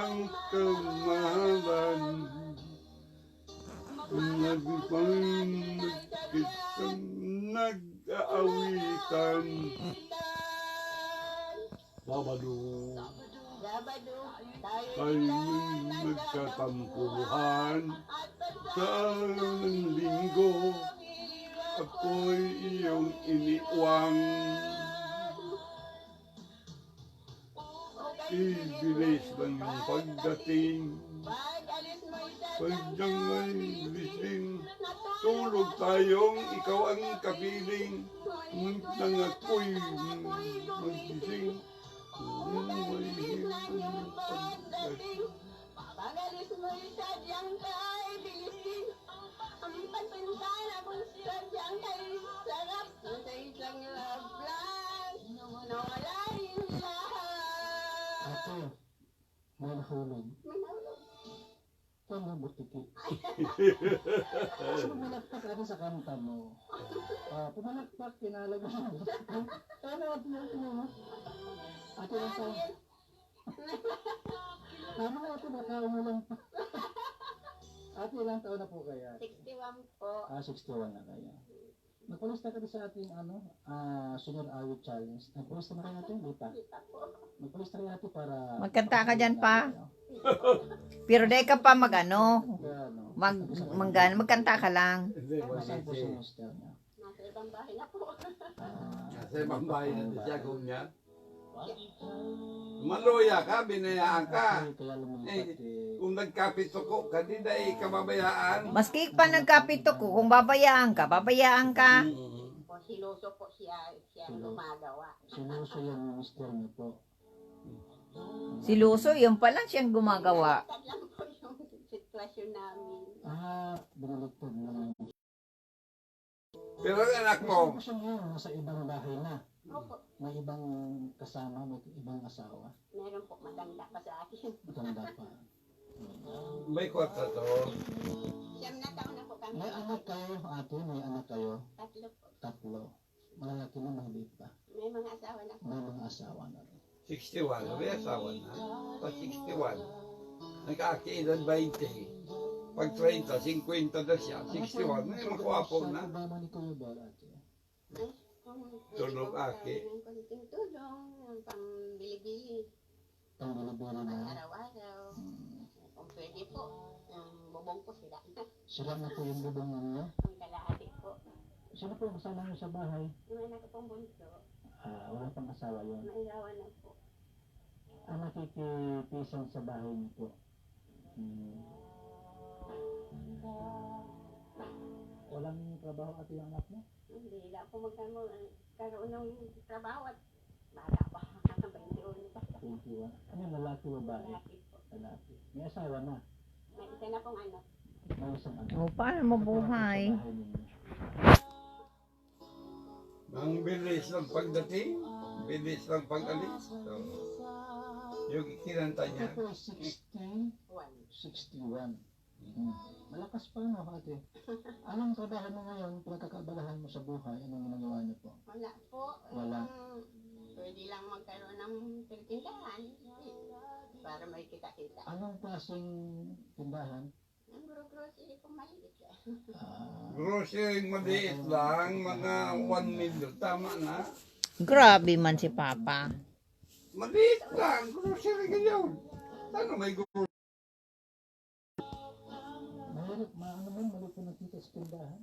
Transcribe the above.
ng kamahalan. Nagpangkitang nag-aawitan. Sabado, tayo'y nagkatampuhan. Sa linggo, ako'y iyong iniwang. Ibilis lang yung pagdating. Pagdang may lising, tulog tayong ikaw ang kapiling. Ngunit nang ako'y magising, may hintang pagdating. Pagalis mo'y sadyang kay bilising. Ang pagpintan akong sadyang kay sarap. Sa isang love life, nawala yung lahat. Ate, may nahulog. May nahulog. Ano butiki? Pumalakpak ako sa kanta mo. Pumalakpak, kinalag mo. Ano mo? Ate lang tayo. Tama nga ito, baka umulang pa. Ate ilang taon na po kaya? 61 po. 61 na kaya. Nagpalista ka sa ating Senior Awit Challenge. Nagpalista na kayo natin, di pa? Nagpalista kayo natin para... Magkanta ka dyan pa. Pero di ka pa magkanta ka lang. Masal po sa hostel niya. Nasa ibang bahay na po. Nasa ibang bahay na siya kung niya. Maluya ka, binayaan ka. Kaya lumipat Kung nagkapituko ka, di dahil kababayaan. Maski pa nagkapito ko, kung babayaan ka, babayaan ka. Po, siloso po siya ang gumagawa. sinuso yung hostel niyo po. Si Luso, yun pa lang siyang gumagawa. Sad lang po yung sitwasyon namin. Binaligtad na lang. Pero ang anak mo, Gusto niya, nasa ibang bahay na. Opo, May ibang kasama, may ibang asawa. meron po matanda pa sa akin. Matanda pa. may kwarta to. Siyam na taon na po kami. May anak kayo, ate, may anak kayo. Tatlo po. Tatlo. Malalaki na, maliit pa. May mga asawa na po. May mga asawa na rin. 61, may asawa na. Pag 61, nagkakaedad 20. Pag 30, 50 na siya. 61, may makwapo na. Saan ba ni Kuya Bal, ate? Tulong aki. Ng konting tulong, ng pambili-bili, Pang-bilibili pang na. araw-araw. Kung pwede po, yung bubong po sila. Sila na po yung bubong ninyo. Ang kalahati po. Sino po yung kasama nyo sa bahay? Yung anak ko pong bunso, Wala pang asawa yun. may asawa na po. Nakikipisan sa bahay niyo po. Walang trabaho ate yung anak mo? Hindi lang po magkaroon ng trabaho at bata pa. 21 pa. 21. Ano, lalaki o babae? Lalaki po. Lalaki. May asawa na. May isa na pong anak. May isang anak. O, paano mabuhay? Sa bahay ninyo. Ang bilis ng pagdating, bilis ng pag-alis. So, yung kinanta Ito niya, po, 61. Malakas pa no, ate. Anong trabaho mo ngayon? Pagkakabalahan mo sa buhay, anong ginagawa niyo po? Wala po. Wala. Pwede lang magkaroon ng tindahan para may kita-kita. Anong klaseng tindahan? Ang grocery po maliit lang. grocery maliit lang, mga 1 million. Tama na. Grabe man si Papa. Maliit lang, grocery ganyan. Ano may grocery? Mahirap, maano man, mali po nakita sa tindahan.